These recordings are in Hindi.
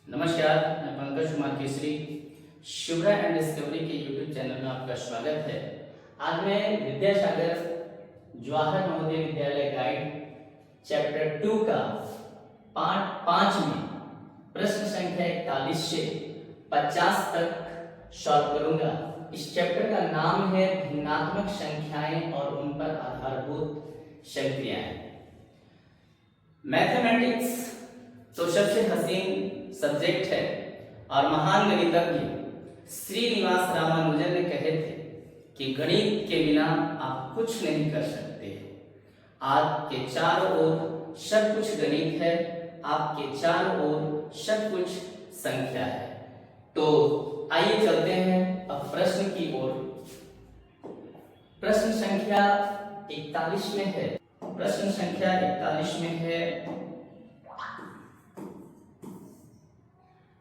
नमस्कार, मैं पंकज कुमार केसरी शुभ्रा एंड डिस्कवरी के यूट्यूब चैनल में आपका स्वागत है। आज मैं विद्यासागर जवाहर नवोदय विद्यालय गाइड चैप्टर 2 का पार्ट 5 में प्रश्न संख्या 41 से 50 तक सॉल्व करूंगा। इस चैप्टर का नाम है भिन्नात्मक संख्याएं और उन पर आधारभूत संक्रियाएं। मैथमेटिक्स तो सबसे हसीन सब्जेक्ट है और महान गणितज्ञ श्रीनिवास रामानुजन ने कहे थे कि गणित के बिना आप कुछ नहीं कर सकते। आपके चारों ओर सब कुछ गणित है, आपके चारों ओर सब कुछ संख्या है। तो आइए चलते हैं अब प्रश्न की ओर। प्रश्न संख्या 41 में है। प्रश्न संख्या 41 में है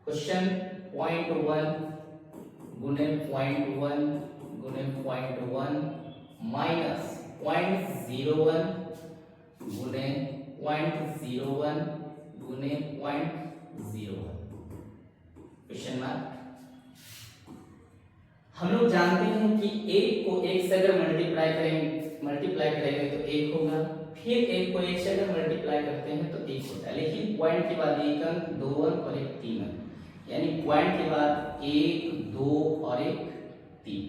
क्वेश्चन 0.1 गुने 0.1 गुने 0.1 माइनस 0.01 गुने 0.01 गुने 0.01 क्वेश्चन मार्क। हम लोग जानते हैं कि एक को एक से अगर मल्टीप्लाई करेंगे तो एक होगा, फिर एक को एक से अगर मल्टीप्लाई करते हैं तो एक होता है, लेकिन पॉइंट के बाद एक अंक, दो अंक और एक तीन अंक, यानी पॉइंट के बाद 1, 2 और 1 3।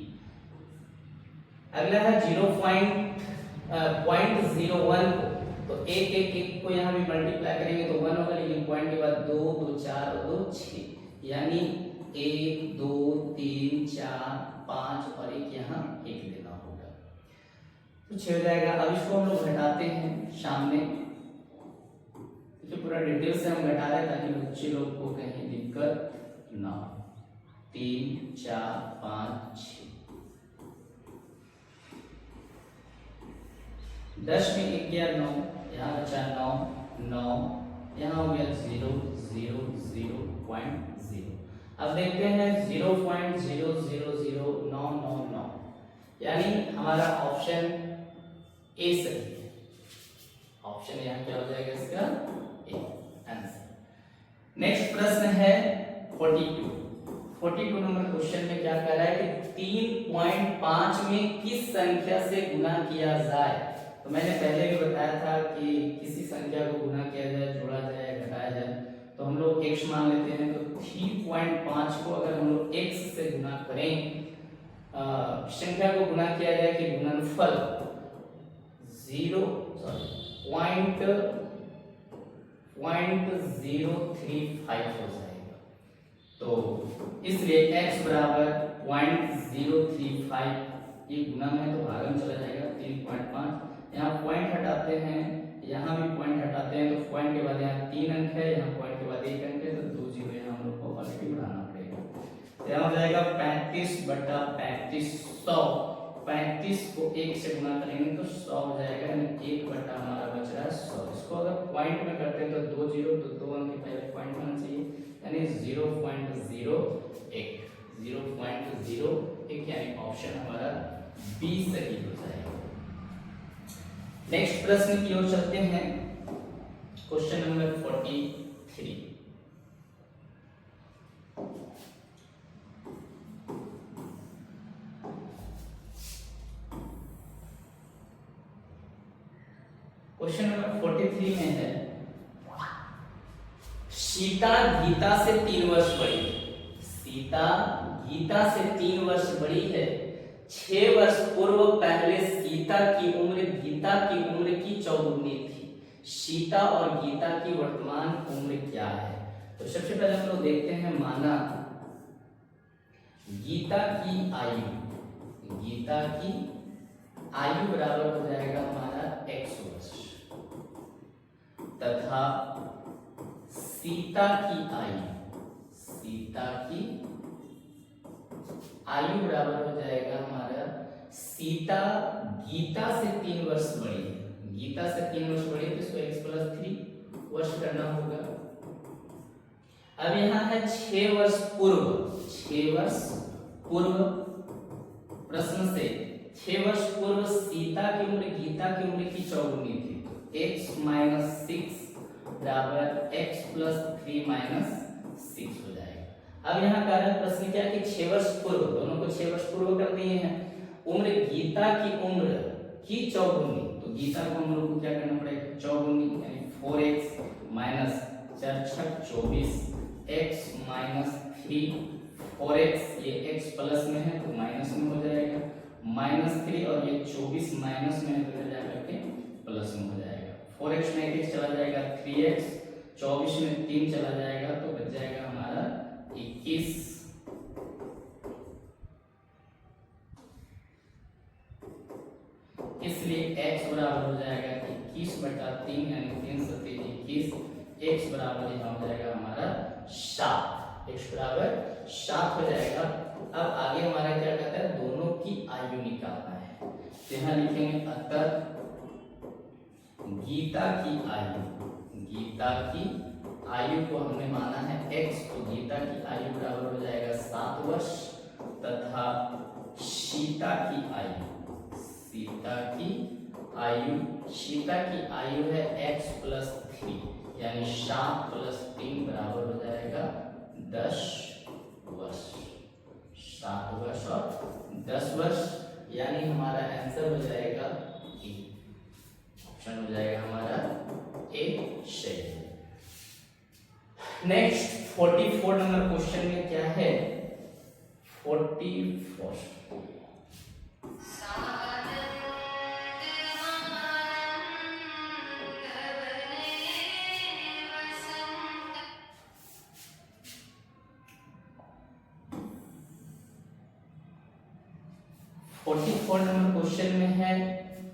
अगला है 0.01 को, तो एक को यहाँ भी मल्टीप्लाई करेंगे तो 1 होगा, लेकिन पॉइंट के बाद 2, 2 4 और 2 6, यानी 1, 2, 3, 4, 5 और 1 यहाँ 1 देना होगा, तो 6 हो जाएगा। अब इसको हम लोग घटाते हैं सामने, पूरा डिटेल से हम घटा रहे हैं ताकि बच्चे लोग को कहीं दिक्कत ना हो। 3, 4, 5, 6, 10 में 1 गया 9, यहाँ बचा 9, यहाँ हो गया 0, 0, 0.0। अब देखते हैं 0.000999, यानी हमारा ऑप्शन ए सही है। ऑप्शन यहाँ क्या हो जाएगा इसका आंसर। नेक्स्ट प्रश्न है 42 नंबर क्वेश्चन में क्या कह रहा है कि 3.5 में किस संख्या से गुणा किया जाए। तो मैंने पहले भी बताया था कि किसी संख्या को गुणा किया जाए, जोड़ा जाए, घटाया जाए, तो हम लोग x मान लेते हैं। तो 3.5 को अगर हम लोग x से गुणा करें, संख्या को गुणा किया जाए कि गुणनफल 0.035 हो जाएगा। तो इसलिए x बराबर 0.035, ये गुणा में तो भागम चला जाएगा 3.5, यहाँ पॉइंट हटाते हैं, यहाँ भी पॉइंट हटाते हैं, तो पॉइंट के बाद यहाँ 3 अंक है, यहाँ पॉइंट के बाद 1 अंक है, तो 2 0 यहाँ हम लोग को ऑलरेडी बढ़ाना पड़ेगा। यहाँ हो जाएगा 35/3500। 35 को 1 से गुणा करेंगे तो 100 हो जाएगा, यानी 1 बटा हमारा बच रहा है 100। इसको अगर पॉइंट में करते हैं तो 2 0, तो 2 अंक के पहले पॉइंट होना चाहिए, यानी 0.01, यानी ऑप्शन हमारा बी सही हो जाएगा। नेक्स्ट प्रश्न की ओर चलते हैं। Question number 43। क्वेश्चन नंबर 43 में है सीता गीता से 3 वर्ष बड़ी है। सीता गीता से 3 वर्ष बड़ी है। 6 वर्ष पूर्व पहले सीता की उम्र गीता की उम्र की चौगुनी थी। सीता और गीता की वर्तमान उम्र क्या है। तो सबसे पहले हम लोग देखते हैं माना गीता की आयु बराबर हो जाएगा हमारा x वर्ष, तथा सीता की आयु बराबर हो जाएगा हमारा, सीता गीता से 3 वर्ष बड़ी है। गीता से 3 वर्ष बड़ी है तो इसको x+3 वर्ष करना होगा। अब यहाँ है 6 वर्ष पूर्व प्रश्न से 6 वर्ष पूर्व सीता की उम्र गीता की उम्र की चौगुनी थी। x - 6 बराबर x + 3 - 6 हो जाएगा। अब यहाँ कारण प्रश्न क्या कि 6 वर्ष पूर्व, दोनों को 6 वर्ष पूर्व कर दिए हैं। उम्र गीता की उम्र की चौगुनी, तो गीता की उम्र को क्या करना पड़ेगा चौगुनी, यानी 4x minus 4 × 24 x minus 3 4x, ये x प्लस में है तो माइनस में हो जाएगा -3 और ये 24 माइनस में है तो जाकर के प्लस में हो जाएगा। 4x में 1 चला जाएगा 3x, 24 में 3 चला जाएगा तो बच जाएगा हमारा 21। इसलिए x बराबर हो जाएगा 21/3 यानी 3 × 3 21, x बराबर यहाँ हो जाएगा हमारा 7, x बराबर 7 हो जाएगा। अब आगे हमारा क्या कहता है दोनों की आयु निकालना है, तो यहाँ लिखेंगे अतः गीता की आयु को हमने माना है x, तो गीता की आयु बराबर हो जाएगा 7 वर्ष तथा सीता की आयु है x + 3 यानी 7 + 3 बराबर हो जाएगा 10 वर्ष। 7 वर्ष और 10 वर्ष, यानी हमारा आंसर हो जाएगा ए, ऑप्शन हो जाएगा हमारा ए सही। नेक्स्ट 44 नंबर क्वेश्चन में क्या है 44 44 नंबर क्वेश्चन में है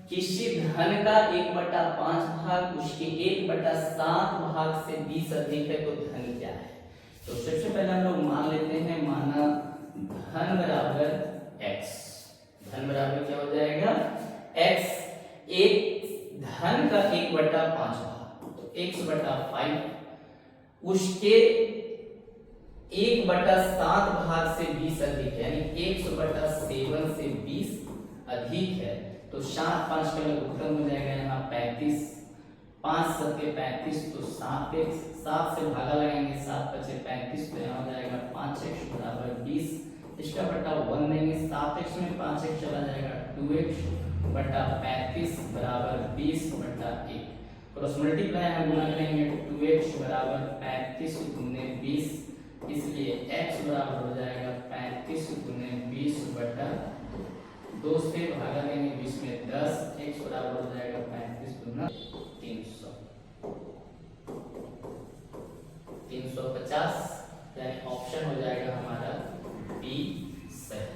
किसी धन का 1/5 भाग उसके 1/7 भाग से 20 अधिक है तो धन क्या है। तो सबसे पहले हम लोग मान लेते हैं, माना धन बराबर x, धन बराबर क्या हो जाएगा x, एक धन का 1/5 भाग तो x/5 उसके 1/7 भाग से 20 अधिक है, यानी 1/7 से 20 अधिक है तो 7 5 का उत्तर हो जाएगा यहाँ 35, 5 × 7 = 35 तो 7x, 7 से भागा लगाएंगे 7 × 5 = 35 तो यहाँ हो जाएगा 5x बराबर 20, इसका बटा 1 देंगे 7x में 5x चला जाएगा 2x बटा 35 बराबर 20/1, क्रॉस मल्टीप्लाई हम गुणा करेंगे 2x बराबर 35 × 20, इसलिए x बराबर हो जाएगा 35 × 20/2 से भागा देंगे 20 में 10, x बराबर हो जाएगा 35 × 300 350, यानी ऑप्शन हो जाएगा हमारा बी सही,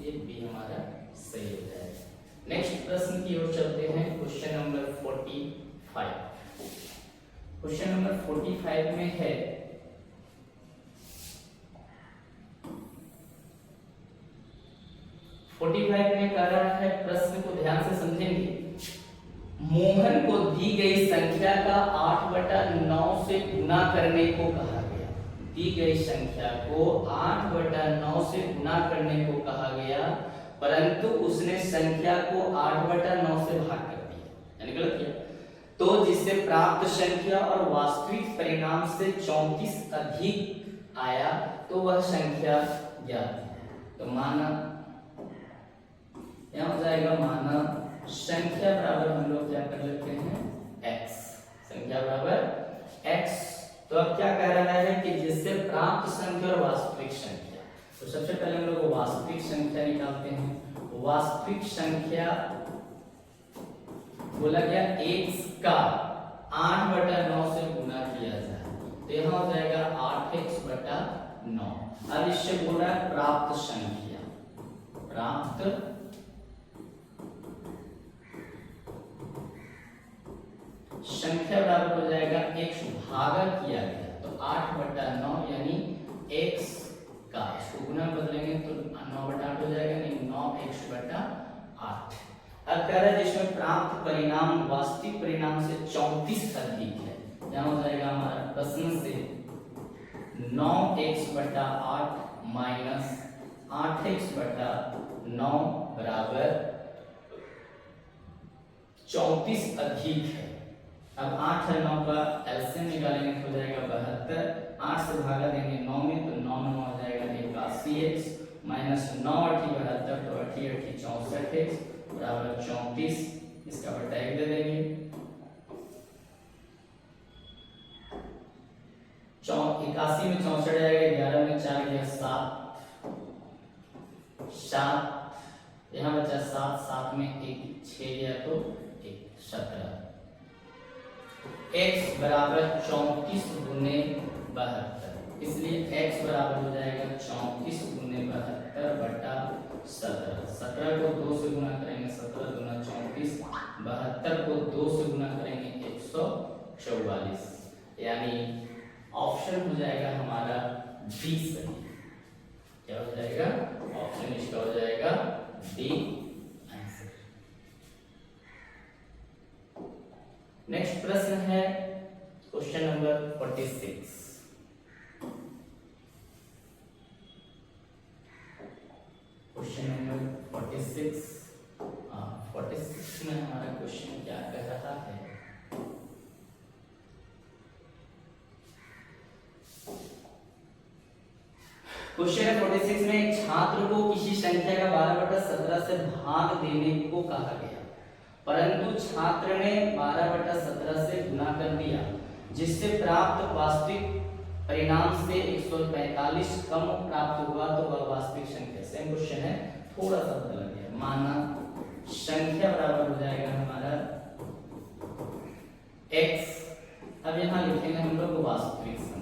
ये बी हमारा सही हो जाएगा। नेक्स्ट प्रश्न की ओर चलते हैं, क्वेश्चन नंबर 45। क्वेश्चन नंबर 45 में है 45 में कह रहा है, प्रश्न को ध्यान से समझेंगे। मोहन को दी गई संख्या का 8/9 से गुणा करने को कहा गया। दी गई संख्या को 8/9 से गुणा करने को कहा गया, परंतु उसने संख्या को 8/9 से भाग कर दिया, यानी गलत किया। तो जिससे प्राप्त संख्या और वास्तविक परिणाम से 34 अधिक आया तो वह संख्या ज्ञात है। तो माना यहाँ हो जाएगा, माना संख्या बराबर हम लोग क्या कर लेते हैं x, संख्या बराबर x। तो अब क्या कह रहा है कि जिससे प्राप्त संख्या और वास्तविक संख्या, तो सबसे पहले हम लोग वास्तविक संख्या निकालते हैं। वास्तविक संख्या बोला गया x का 8/9 से गुणा किया जाए, तो यहाँ हो जाएगा 8x/9। अब इससे बोल रहा है प्राप्त संख्या, प्राप्त संख्या बराबर हो जाएगा x भागा किया गया, तो 8/9 यानी x का, इसको गुना बदलेंगे तो 9/8 हो जाएगा, यानी 9x/8। अब कह रहा है जिसमें प्राप्त परिणाम वास्तविक परिणाम से 34 अधिक है, यहाँ हो जाएगा हमारा प्रश्न से 9x/8 माइनस 8x/9 बराबर 34 अधिक है। अब 8 और 9 का एलसीएम निकालेंगे तो हो जाएगा 72, 8 से भागा देंगे 9 में, तो 9 में हो जाएगा 81x माइनस 9 8 72, तो 8 8 64x बराबर 34, इसका बटा 1 दे देंगे। 81 में 64 जाएगा, 11 में 4 गया 7, 7 यहाँ बचा 7, 7 में 1 6 गया तो 1 17, x बराबर 34 गुने 72, इसलिए x बराबर हो जाएगा 34 गुने 72 बटा 17। 17 को 2 से गुना करेंगे 17 गुना 34, 72 को 2 से गुना करेंगे 144, यानी ऑप्शन हो जाएगा हमारा डी सही। क्या हो जाएगा? ऑप्शन इसका हो जाएगा डी आंसर। नेक्स्ट प्रश्न है क्वेश्चन नंबर 46। क्वेश्चन नंबर 46 में हमारा क्वेश्चन क्या कह रहा है? क्वेश्चन 46 में एक छात्र को किसी संख्या का 12/17 से भाग देने को कहा गया, परंतु छात्र ने 12/17 से गुणा कर दिया, जिससे प्राप्त वास्तविक परिणाम से 145 कम प्राप्त हुआ, तो वह वास्तविक संख्या। सेम क्वेश्चन है, थोड़ा सा बदल गया। माना संख्या बराबर हो जाएगा हमारा x, अब यहां लिखेंगे हम लोग वास्तविक संख्या।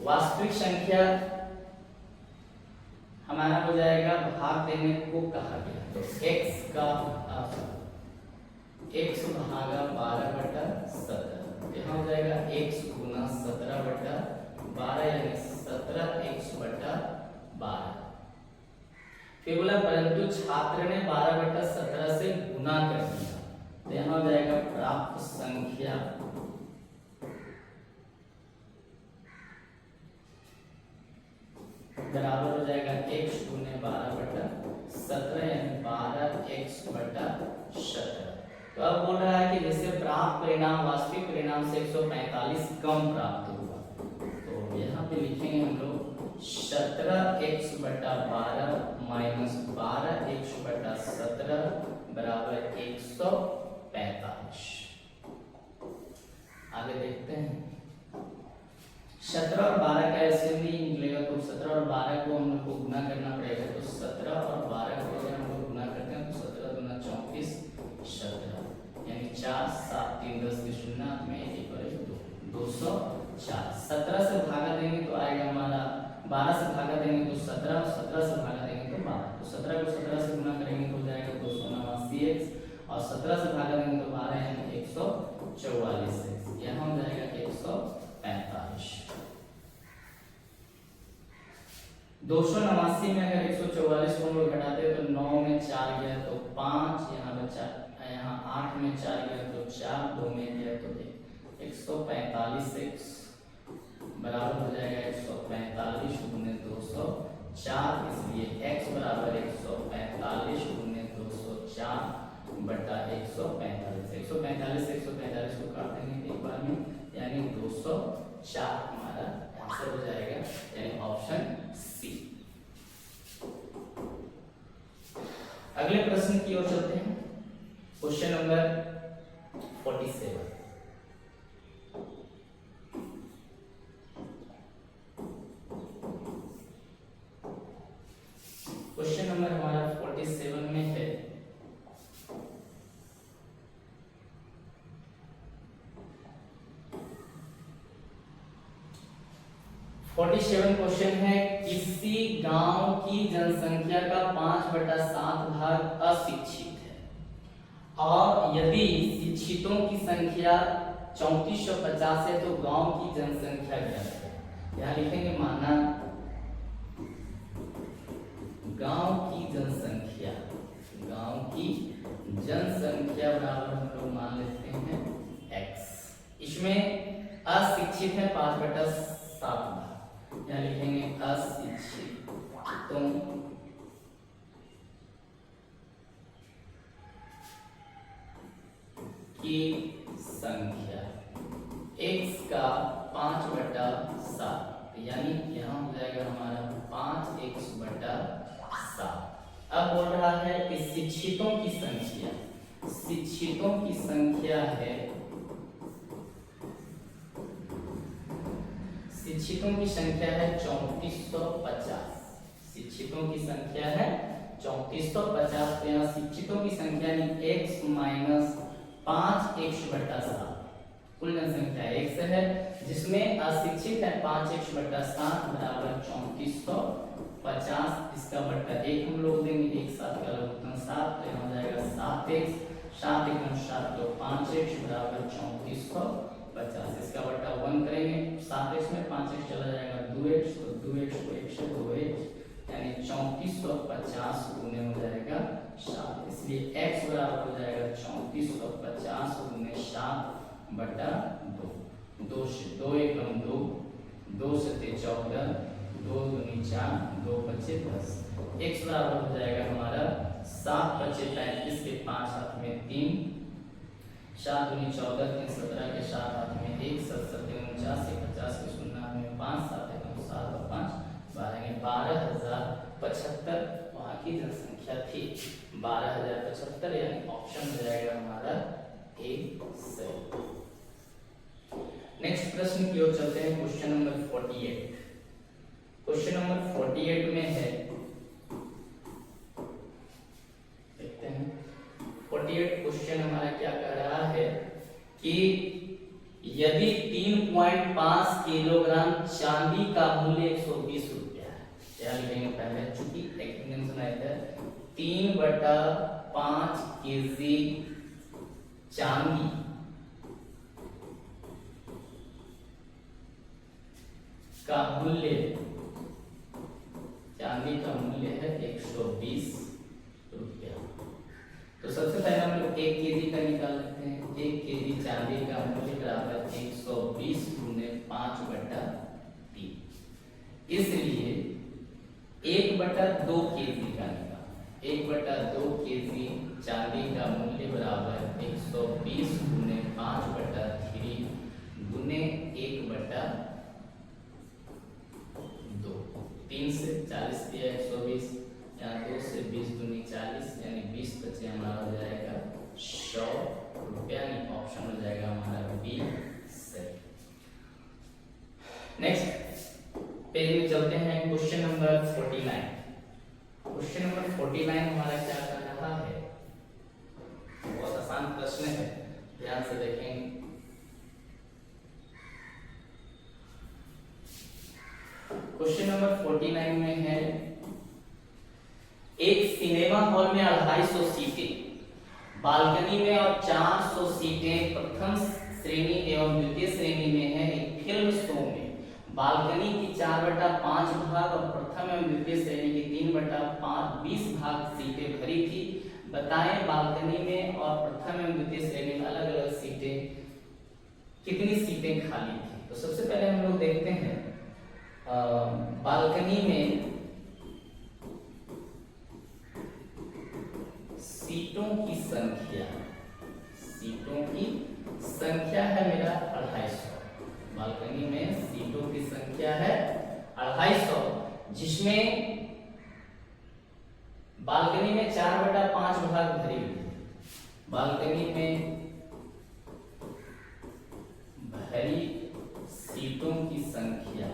वास्तविक संख्या हमारा हो जाएगा भाग देने को कहा गया, तो x का x भागा 12/17, यहाँ हो जाएगा x गुना 17/12 यानी 17x/12। फिर बोला परंतु छात्र ने 12/17 से गुना कर दिया, तो यहाँ हो जाएगा प्राप्त संख्या बराबर हो जाएगा x गुने 12/17 यानी 12x/17। तो अब बोल रहा है कि जैसे प्राप्त परिणाम वास्तविक परिणाम से 145 कम प्राप्त हुआ, तो यहाँ पे लिखेंगे हम लोग 17x/12 माइनस 12x/17 बराबर 145। आगे देखते हैं। 17 और 12 का ऐसे नहीं निकलेगा, तो 17 और 12 को हम लोग को गुना करना पड़ेगा, तो 17 और 12 को अगर हम लोग गुना करते हैं तो 17 दूना 34 17 यानी 4 7 3 10 की शून्य में 1 और 204। 17 से भागा देंगे तो आएगा हमारा, 12 से भागा देंगे तो 17 और 17 से भागा देंगे तो 12, तो 17 को 17 से गुना करेंगे तो हो जाएगा 289x, और 17 से भागा देंगे तो 12 यानी 144x, यहाँ हो जाएगा 145। 289 में अगर 144 को हम लोग घटाते हैं तो 9 में 4 गया तो 5, यहाँ बचा, यहाँ 8 में 4 गया तो 4, 2 में गया तो 145x बराबर हो जाएगा 145 गुने 204, इसलिए x बराबर 145 गुने 204 बटा 145। 145 से 145 को काट देंगे एक बार में, यानी 204 हमारा आंसर हो जाएगा, यानी ऑप्शन सी। अगले प्रश्न की ओर चलते हैं। Question number 47। क्वेश्चन नंबर हमारा 47 में है, क्वेश्चन है किसी गांव की जनसंख्या का 5/7 भाग अशिक्षित है, और यदि शिक्षितों की संख्या 3450 है तो गांव की जनसंख्या क्या है। यहाँ लिखेंगे माना गांव की जनसंख्या बराबर हम लोग मान लेते हैं x, इसमें अशिक्षित है 5/7 भाग, यहाँ लिखेंगे अशिक्षितों की संख्या x का 5/7, यानी यहाँ हो जाएगा हमारा 5x/7। अब बोल रहा है कि शिक्षितों की संख्या है 3450। शिक्षितों की संख्या है 3450। तो यहाँ शिक्षितों की संख्या यानी x माइनस 5x/7, कुल जनसंख्या x है, जिसमें अशिक्षित है 5x/7 बराबर 3450। इसका बट्टा 1 हम लोग देंगे, एक साथ का लघुत्तम 7, तो यहाँ हो जाएगा 7x, 7 × 7 तो 5x बराबर 3450। इसका बट्टा 1 करेंगे, 7x में 5x चला जाएगा 2x, तो 2x को 1 से 2x, यानी 3450 गुने हो जाएगा 7। इसलिए x बराबर हो जाएगा 3450 गुने 7/2। 2 से 2 एकम 2, 2 से 14, 2 दूनी 4, 2 बचे 10। x बराबर हो जाएगा हमारा 7 बचे 35 के 5 हाथ में 3, 7 दूनी 14, 3 17 के 7 हाथ में 1, 7 7 49 से 50 के 0 में 5, 7 एकम 7 और 5 12,075 वहाँ की जनसंख्या थी। 12,075 यानी ऑप्शन हो जाएगा हमारा ए सही। नेक्स्ट प्रश्न की ओर चलते हैं। Question number 48। क्वेश्चन नंबर 48 में है, देखते हैं 48 क्वेश्चन हमारा क्या कह रहा है कि यदि 3.5 किलोग्राम चांदी का मूल्य 120 रुपया है, क्या लिखेंगे पहले, चूंकि एक्सप्लेनेशन आया था 3/5 केजी चांदी का मूल्य है 120 रुपया। तो सबसे पहले हम लोग 1 केजी का निकाल लेते हैं। 1 केजी चांदी का मूल्य बराबर 120 गुने 5/3, इसलिए 1/2 केजी का निकाल। 1/2 केजी चांदी का मूल्य बराबर 120 गुने 5/3 गुने 1/2। 3 से 40 दिया 120, यहाँ 2 से 20 दूनी 40, यानी 20 बचे हमारा हो जाएगा 100 रुपया, ऑप्शन हो जाएगा हमारा बी सही। नेक्स्ट पेज में चलते हैं। Question number 49। क्वेश्चन नंबर 49 हमारा क्या कर रहा है, बहुत आसान प्रश्न है, ध्यान से देखेंगे। क्वेश्चन नंबर 49 में है, एक सिनेमा हॉल में 250 सीटें, बालकनी में और 400 सीटें प्रथम श्रेणी एवं द्वितीय श्रेणी में है। एक फिल्म शो में बालकनी की 4/5 भाग और प्रथम एवं द्वितीय श्रेणी की 3/5 20 भाग सीटें भरी थी। बताएं बालकनी में और प्रथम एवं द्वितीय श्रेणी में अलग अलग सीटें, कितनी सीटें खाली थी। तो सबसे पहले हम लोग देखते हैं बालकनी में सीटों की संख्या है मेरा 250। बालकनी में सीटों की संख्या है 250, जिसमें बालकनी में 4/5 भाग भरी हुई। बालकनी में भरी सीटों की संख्या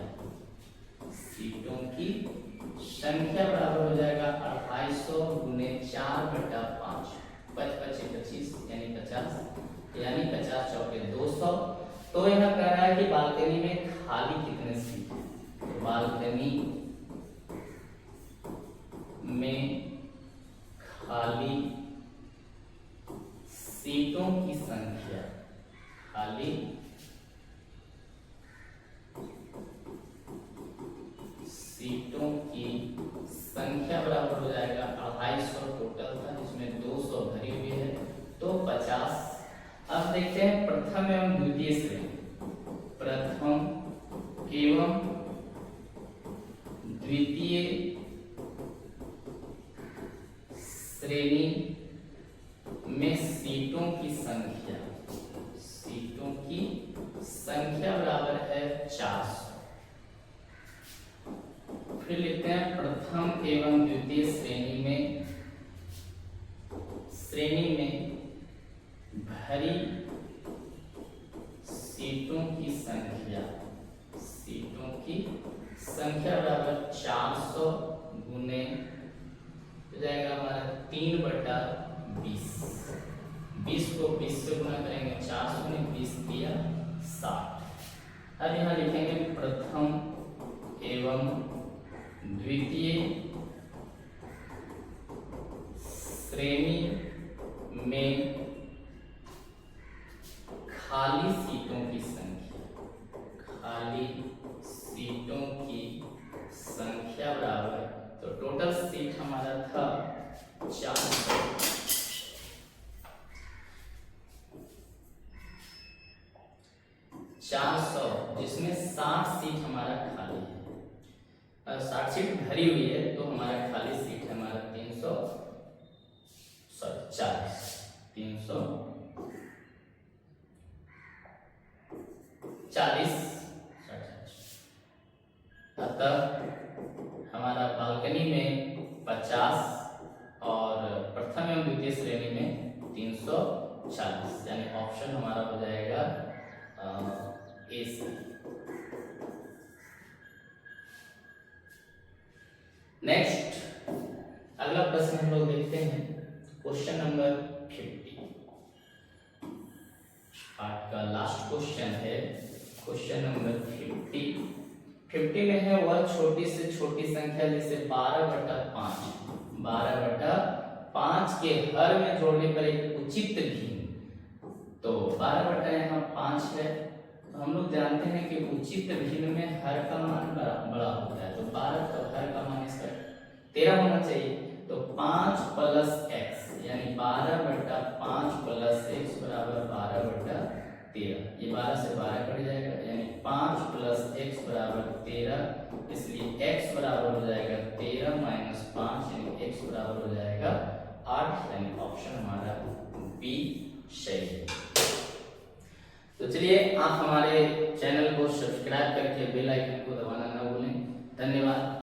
बराबर हो जाएगा 250 गुने 4/5, 25 यानी 50, यानी 50 चौके 200। तो यहाँ कह रहा है कि बालकनी में खाली कितने सीट है। तो बालकनी में खाली सीटों की संख्या, खाली सीटों की संख्या बराबर हो जाएगा 250 टोटल था, जिसमें 200 भरी हुई है, तो 50। अब देखते हैं प्रथम एवं द्वितीय श्रेणी। प्रथम एवं द्वितीय श्रेणी में सीटों की संख्या संख्या बराबर है 400। फिर लिखते हैं प्रथम एवं द्वितीय श्रेणी में भरी सीटों की संख्या बराबर 400 गुने हो जाएगा हमारा 3/20। 20 को 20 से गुना करेंगे, 400 ने 20 दिया 60। अब यहाँ लिखेंगे प्रथम एवं द्वितीय श्रेणी में खाली सीटों की संख्या बराबर, तो टोटल सीट हमारा था 400। जिसमें 60 सीट हमारा खाली है, 60 सीट भरी हुई है, तो हमारा खाली सीट है हमारा 340। अतः हमारा बालकनी में 50 और प्रथम एवं द्वितीय श्रेणी में 340, यानी ऑप्शन हमारा हो जाएगा ए सी। नेक्स्ट अगला प्रश्न हम लोग देखते हैं, क्वेश्चन नंबर 50। पार्ट का लास्ट क्वेश्चन है क्वेश्चन नंबर 50। 50 में है वह छोटी से छोटी संख्या जिसे 12/5 के हर में जोड़ने पर एक उचित भिन्न, तो 12 यहाँ 5 है, तो हम लोग जानते हैं कि उचित भिन्न में हर का मान बड़ा होता है, तो 12 का हर का मान इसका 13 होना चाहिए, तो 5 + x यानी 12/5 + x बराबर 12/13। ये 12 से 12 कट जाएगा, यानी 5 + x बराबर 13, इसलिए x बराबर हो जाएगा 13 - 5, यानी x बराबर हो जाएगा 8, यानी ऑप्शन हमारा बी सही है। तो चलिए आप हमारे चैनल को सब्सक्राइब करके बेल आइकन को दबाना ना भूलें। धन्यवाद।